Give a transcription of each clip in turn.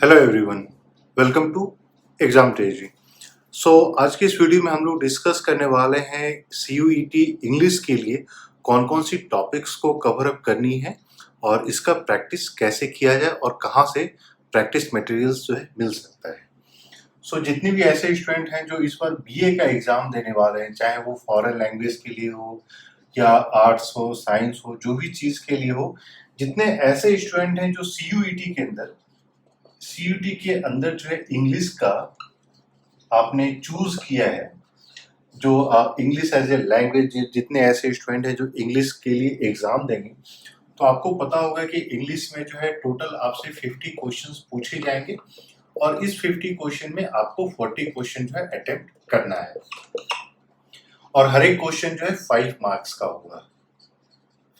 Hello everyone, welcome to exam ट्रेजी। आज की इस वीडियो में हम लोग डिस्कस करने वाले हैं CUET इंग्लिश के लिए कौन कौन सी टॉपिक्स को कवर अप करनी है और इसका प्रैक्टिस कैसे किया जाए और कहाँ से प्रैक्टिस मटेरियल्स जो है मिल सकता है। जितने भी ऐसे स्टूडेंट हैं जो इस बार BA का एग्जाम देने वाले हैं, चाहे वो फॉरेन लैंग्वेज के लिए हो या आर्ट्स हो, साइंस हो, जो भी चीज़ के लिए हो, जितने ऐसे स्टूडेंट हैं जो CUET के अंदर जो है इंग्लिश का आपने चूज किया है, जो इंग्लिश एज ए लैंग्वेज, जितने ऐसे स्टूडेंट हैं जो इंग्लिश के लिए एग्जाम देंगे, तो आपको पता होगा कि इंग्लिश में जो है टोटल आपसे 50 क्वेश्चंस पूछे जाएंगे और इस 50 क्वेश्चन में आपको 40 क्वेश्चन जो है अटेम्प्ट करना है और हर एक क्वेश्चन जो है 5 मार्क्स का होगा।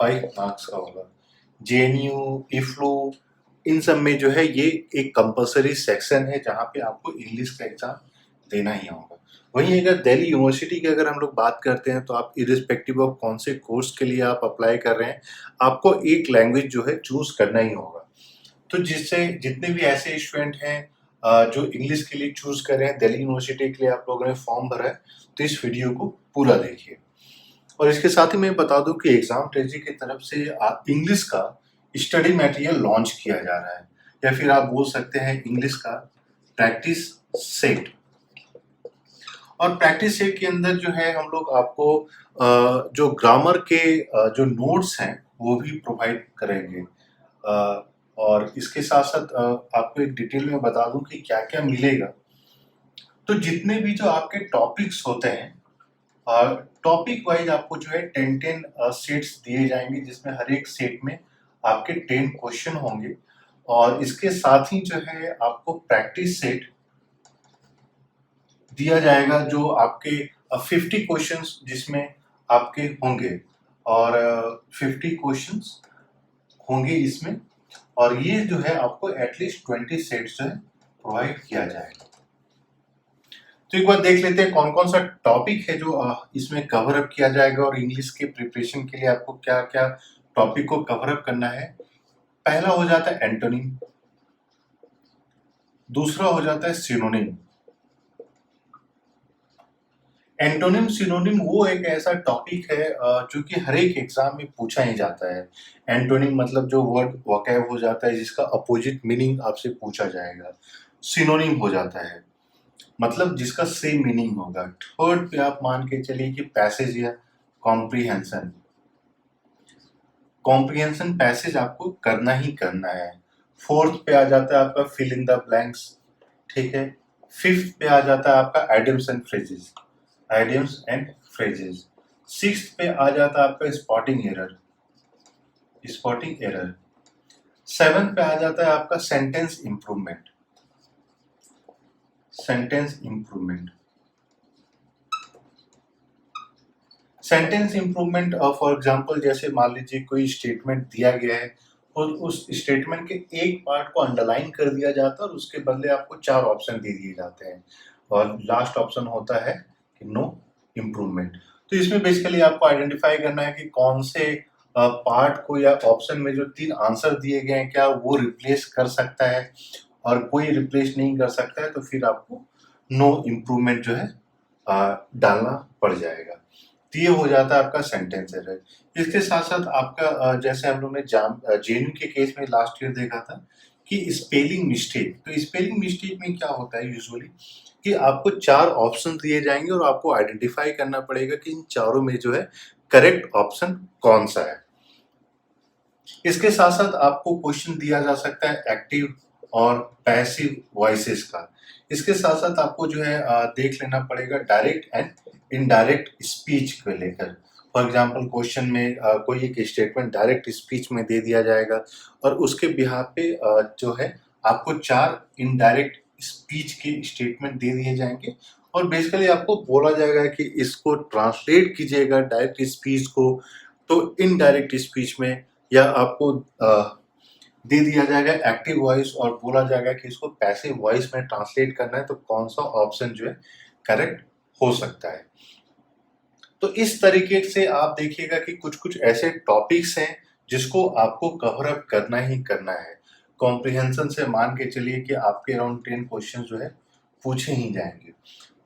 5 मार्क्स का होगा। JNU, IFLU, इन सब में जो है ये एक कंपलसरी सेक्शन है जहाँ पे आपको इंग्लिश का एग्जाम देना ही होगा। वहीं अगर दिल्ली यूनिवर्सिटी की अगर हम लोग बात करते हैं तो आप इरिस्पेक्टिव ऑफ कौन से कोर्स के लिए आप अप्लाई कर रहे हैं, आपको एक लैंग्वेज जो है चूज करना ही होगा। तो जिससे जितने भी ऐसे स्टूडेंट हैं जो इंग्लिश के लिए चूज कर रहे हैं, दिल्ली यूनिवर्सिटी के लिए आप लोगों ने फॉर्म भरा है, तो इस वीडियो को पूरा देखिए। और इसके साथ ही मैं बता दूं कि एग्जाम ट्रेजी की तरफ से इंग्लिश का स्टडी मटेरियल लॉन्च किया जा रहा है, या फिर आप बोल सकते हैं इंग्लिश का प्रैक्टिस सेट। और प्रैक्टिस सेट के अंदर जो है हम लोग आपको जो ग्रामर के जो नोट्स हैं वो भी प्रोवाइड करेंगे। और इसके साथ साथ आपको एक डिटेल में बता दूं कि क्या क्या मिलेगा। तो जितने भी जो आपके टॉपिक्स होते हैं, टॉपिक वाइज आपको जो है 10 सेट्स दिए जाएंगे, जिसमें हर एक सेट में आपके 10 क्वेश्चन होंगे और इसके साथ ही जो है आपको प्रैक्टिस सेट दिया जाएगा जो आपके 50 क्वेश्चंस जिसमें आपके होंगे और 50 क्वेश्चंस होंगे इसमें, और ये जो है आपको एटलीस्ट 20 सेट्स जो है प्रोवाइड किया जाएगा। तो एक बार देख लेते हैं कौन कौन सा टॉपिक है जो इसमें कवर अप किया जाएगा और इंग्लिश के प्रिपरेशन के लिए आपको क्या क्या टॉपिक को कवर अप करना है। पहला हो जाता है एंटोनिम, दूसरा हो जाता है सिनोनिम। एंटोनिम सिनोनिम वो एक ऐसा टॉपिक है जो कि हर एक एग्जाम में पूछा ही जाता है। एंटोनिम मतलब जो वर्ड वोकैब हो जाता है जिसका अपोजिट मीनिंग आपसे पूछा जाएगा। सिनोनिम हो जाता है मतलब जिसका सेम मीनिंग होगा। थर्ड पे आप मान के चलिए कि पैसेज या कॉम्प्रिहेंशन। कॉम्प्रिहेंशन पैसेज आपको करना ही करना है। फोर्थ पे आ जाता है आपका फिल इन द ब्लैंक्स, ठीक है। फिफ्थ पे आ जाता है आपका idioms and phrases, idioms and phrases. Sixth पे आ जाता है आपका spotting error, spotting error. Seventh पे आ जाता है आपका sentence improvement, sentence improvement. Sentence improvement for example जैसे मान लीजिए कोई स्टेटमेंट दिया गया है और उस स्टेटमेंट के एक पार्ट को अंडरलाइन कर दिया जाता है और उसके बदले आपको 4 ऑप्शन दे दिए जाते हैं और लास्ट ऑप्शन होता है कि नो इम्प्रूवमेंट। तो इसमें बेसिकली आपको आइडेंटिफाई करना है कि कौन से पार्ट को या ऑप्शन में जो 3 आंसर दिए गए हैं क्या वो रिप्लेस कर सकता है, और कोई रिप्लेस नहीं कर सकता है तो फिर आपको नो इम्प्रूवमेंट जो है डालना पड़ जाएगा। तो ये हो जाता है आपका सेंटेंस एरर। इसके साथ साथ आपका जैसे हम लोग ने JNU के केस में लास्ट ईयर देखा था कि स्पेलिंग मिस्टेक। तो स्पेलिंग मिस्टेक में क्या होता है यूजुअली कि आपको 4 ऑप्शन दिए जाएंगे और आपको आइडेंटिफाई करना पड़ेगा कि इन चारों में जो है करेक्ट ऑप्शन कौन सा है। इसके साथ साथ आपको क्वेश्चन दिया जा सकता है एक्टिव और पैसिव वॉइसेस का। इसके साथ साथ आपको जो है देख लेना पड़ेगा डायरेक्ट एंड इनडायरेक्ट स्पीच को लेकर। फॉर एग्जांपल क्वेश्चन में कोई एक स्टेटमेंट डायरेक्ट स्पीच में दे दिया जाएगा और उसके बिहाफ पे जो है आपको 4 इनडायरेक्ट स्पीच के स्टेटमेंट दे दिए जाएंगे और बेसिकली आपको बोला जाएगा कि इसको ट्रांसलेट कीजिएगा डायरेक्ट स्पीच को तो इनडायरेक्ट स्पीच में, या आपको दे दिया जाएगा एक्टिव वॉइस और बोला जाएगा कि इसको पैसिव वॉइस में ट्रांसलेट करना है तो कौन सा ऑप्शन जो है करेक्ट हो सकता है। तो इस तरीके से आप देखिएगा कि कुछ कुछ ऐसे टॉपिक्स हैं जिसको आपको कवर अप करना ही करना है। कॉम्प्रिहेंशन से मान के चलिए कि आपके अराउंड 10 क्वेश्चन जो है पूछे ही जाएंगे।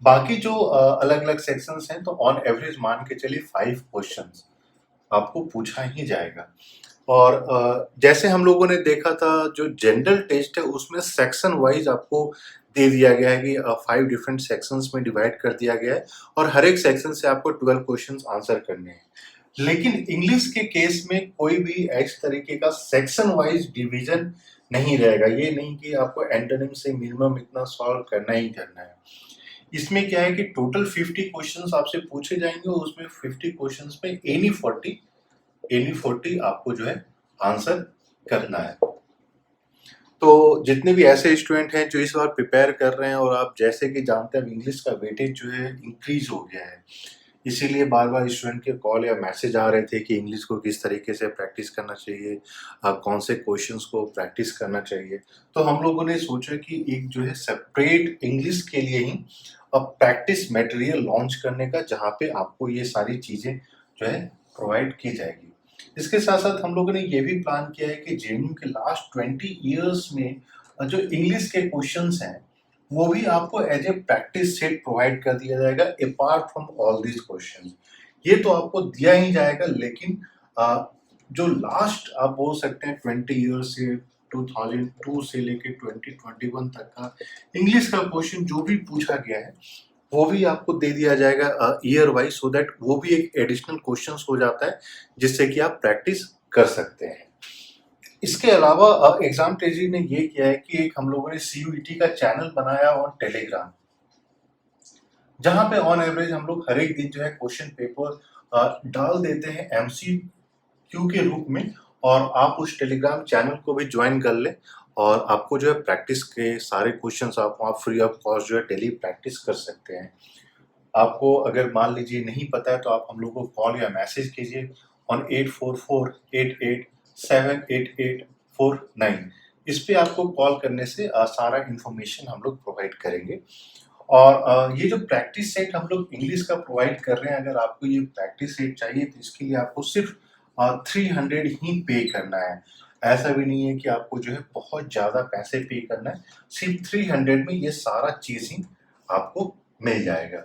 बाकी जो अलग अलग सेक्शंस हैं तो ऑन एवरेज मान के चलिए 5 क्वेश्चंस आपको पूछा ही जाएगा। और जैसे हम लोगों ने देखा था जो जनरल टेस्ट है उसमें सेक्शन वाइज आपको दे दिया गया है कि 5 डिफरेंट सेक्शंस में डिवाइड कर दिया गया है और हर एक सेक्शन से आपको 12 क्वेश्चंस आंसर करने हैं। लेकिन इंग्लिश के केस में कोई भी इस तरीके का सेक्शन वाइज डिवीजन नहीं रहेगा। ये नहीं कि आपको एंटोनिम से मिनिमम इतना सॉल्व करना ही करना है। इसमें क्या है कि टोटल 50 क्वेश्चंस आपसे पूछे जाएंगे और उसमें 50 क्वेश्चंस में एनी 40 आपको जो है आंसर करना है। तो जितने भी ऐसे स्टूडेंट हैं जो इस बार प्रिपेयर कर रहे हैं और आप जैसे कि जानते हैं इंग्लिश का वेटेज जो है इंक्रीज हो गया है, इसीलिए बार बार स्टूडेंट के कॉल या मैसेज आ रहे थे कि इंग्लिश को किस तरीके से प्रैक्टिस करना चाहिए, कौन से क्वेश्चंस को प्रैक्टिस करना चाहिए। तो हम लोगों ने सोचा कि एक जो है सेपरेट इंग्लिश के लिए ही अब प्रैक्टिस मटेरियल लॉन्च करने का, जहाँ पे आपको ये सारी चीज़ें जो है प्रोवाइड की जाएगी। इसके साथ साथ हम लोगों ने ये भी प्लान किया है कि जेएनयू के लास्ट 20 ईयर्स में जो इंग्लिश के क्वेश्चंस हैं वो भी आपको as a practice set provide कर दिया जाएगा apart from all these questions. ये तो आपको दिया ही जाएगा, लेकिन जो लास्ट आप बोल सकते हैं 20 ईयर्स से 2002 से लेके 2021 तक का इंग्लिश का क्वेश्चन जो भी पूछा गया है वो भी आपको दे दिया जाएगा ईयर वाइज, सो दैट वो भी एक एडिशनल क्वेश्चंस हो जाता है जिससे कि आप प्रैक्टिस कर सकते हैं। इसके अलावा एग्जाम ट्रेजरी ने ये किया है कि एक हम लोगों ने सीयूईटी का चैनल बनाया ऑन टेलीग्राम, जहां पे ऑन एवरेज हम लोग हर एक दिन जो है क्वेश्चन पेपर डाल देते हैं एमसीक्यू के रूप में, और आप उस टेलीग्राम चैनल को भी ज्वाइन कर लें और आपको जो है प्रैक्टिस के सारे क्वेश्चंस आप वहाँ फ्री ऑफ कॉस्ट जो है डेली प्रैक्टिस कर सकते हैं। आपको अगर मान लीजिए नहीं पता है तो आप हम लोग को कॉल या मैसेज कीजिए ऑन 8448878849। इस पे आपको कॉल करने से सारा इंफॉर्मेशन हम लोग प्रोवाइड करेंगे। और ये जो प्रैक्टिस सेट हम लोग इंग्लिश का प्रोवाइड कर रहे हैं, अगर आपको ये प्रैक्टिस सेट चाहिए तो इसके लिए आपको सिर्फ 300 ही पे करना है। ऐसा भी नहीं है कि आपको जो है बहुत ज़्यादा पैसे पे करना है, सिर्फ 300 में ये सारा चीज़ ही आपको मिल जाएगा।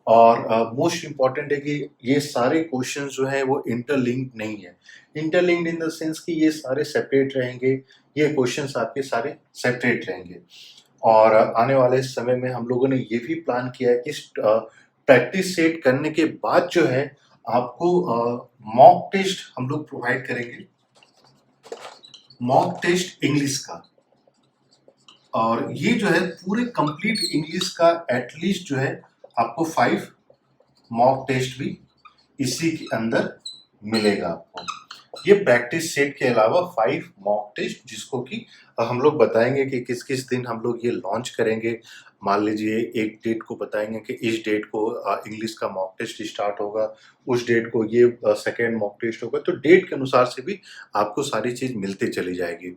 और मोस्ट इम्पॉर्टेंट है कि ये सारे क्वेश्चंस जो हैं वो इंटरलिंक्ड नहीं है। इंटरलिंक्ड इन द सेंस कि ये सारे सेपरेट रहेंगे, ये क्वेश्चंस आपके सारे सेपरेट रहेंगे। और आने वाले समय में हम लोगों ने ये भी प्लान किया है कि प्रैक्टिस सेट करने के बाद जो है आपको मॉक टेस्ट हम लोग प्रोवाइड करेंगे, मॉक टेस्ट इंग्लिश का। और ये जो है पूरे कंप्लीट इंग्लिश का एटलीस्ट जो है आपको 5 मॉक टेस्ट भी इसी के अंदर मिलेगा आपको। ये प्रैक्टिस सेट के अलावा 5 मॉक टेस्ट, जिसको कि हम लोग बताएंगे कि किस किस दिन हम लोग ये लॉन्च करेंगे। मान लीजिए एक डेट को बताएंगे कि इस डेट को इंग्लिश का मॉक टेस्ट स्टार्ट होगा, उस डेट को ये सेकेंड मॉक टेस्ट होगा। तो डेट के अनुसार से भी आपको सारी चीज़ मिलते चली जाएगी।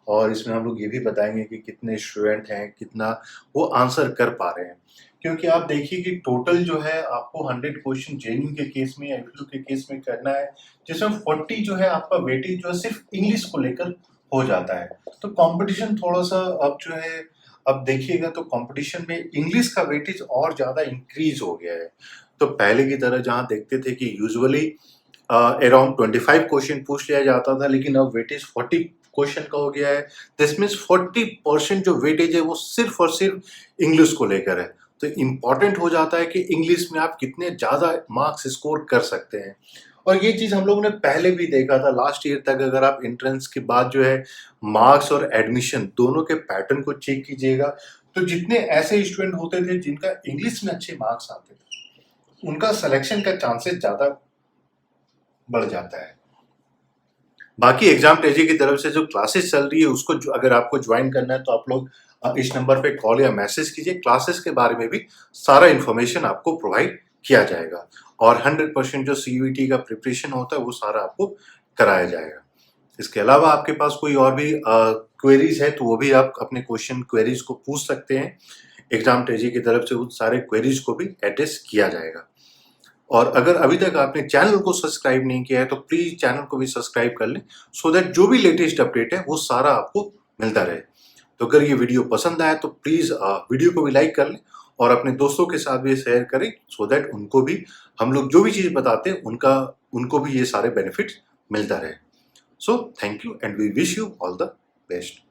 और इसमें हम लोग ये भी बताएंगे कि कितने स्टूडेंट हैं, कितना वो आंसर कर पा रहे हैं। क्योंकि आप देखिए कि टोटल जो है आपको 100 क्वेश्चन जेएनयू के केस में या एफयू के केस में करना है, जिसमें 40 जो है आपका वेटेज जो है सिर्फ इंग्लिश को लेकर हो जाता है। तो कंपटीशन थोड़ा-सा अब जो है, अब देखिएगा तो कंपटीशन में इंग्लिश का वेटेज और ज़्यादा इंक्रीज हो गया है। तो पहले की तरह जहाँ देखते थे कि यूजुअली अराउंड 25 क्वेश्चन पूछ लिया जाता था, लेकिन अब वेटेज 40 क्वेश्चन का हो गया है। दिस मीन्स 40% जो वेटेज है वो सिर्फ और सिर्फ इंग्लिश को लेकर है। तो इम्पॉर्टेंट हो जाता है कि इंग्लिश में आप कितने ज़्यादा मार्क्स स्कोर कर सकते हैं। और ये चीज़ हम लोगों ने पहले भी देखा था लास्ट ईयर तक। अगर आप एंट्रेंस के बाद जो है मार्क्स और एडमिशन दोनों के पैटर्न को चेक कीजिएगा, तो जितने ऐसे स्टूडेंट होते थे जिनका इंग्लिश में अच्छे मार्क्स आते थे, उनका सिलेक्शन का चांसेस ज़्यादा बढ़ जाता है। बाकी एग्जाम ट्रेजरी की तरफ से जो क्लासेस चल रही है उसको अगर आपको ज्वाइन करना है तो आप लोग इस नंबर पे कॉल या मैसेज कीजिए। क्लासेस के बारे में भी सारा इन्फॉर्मेशन आपको प्रोवाइड किया जाएगा और 100% जो सीयूईटी का प्रिपरेशन होता है वो सारा आपको कराया जाएगा। इसके अलावा आपके पास कोई और भी क्वेरीज है तो वो भी आप अपने क्वेश्चन क्वेरीज को पूछ सकते हैं। एग्जाम ट्रेजरी की तरफ से उन सारे क्वेरीज को भी एड्रेस किया जाएगा। और अगर अभी तक आपने चैनल को सब्सक्राइब नहीं किया है तो प्लीज चैनल को भी सब्सक्राइब कर लें, सो दैट जो भी लेटेस्ट अपडेट है वो सारा आपको मिलता रहे। तो अगर ये वीडियो पसंद आया तो प्लीज़ वीडियो को भी लाइक कर लें और अपने दोस्तों के साथ भी शेयर करें, सो दैट उनको भी हम लोग जो भी चीज़ बताते हैं उनको भी ये सारे बेनिफिट्स मिलता रहे। So thank you and we wish you all the best.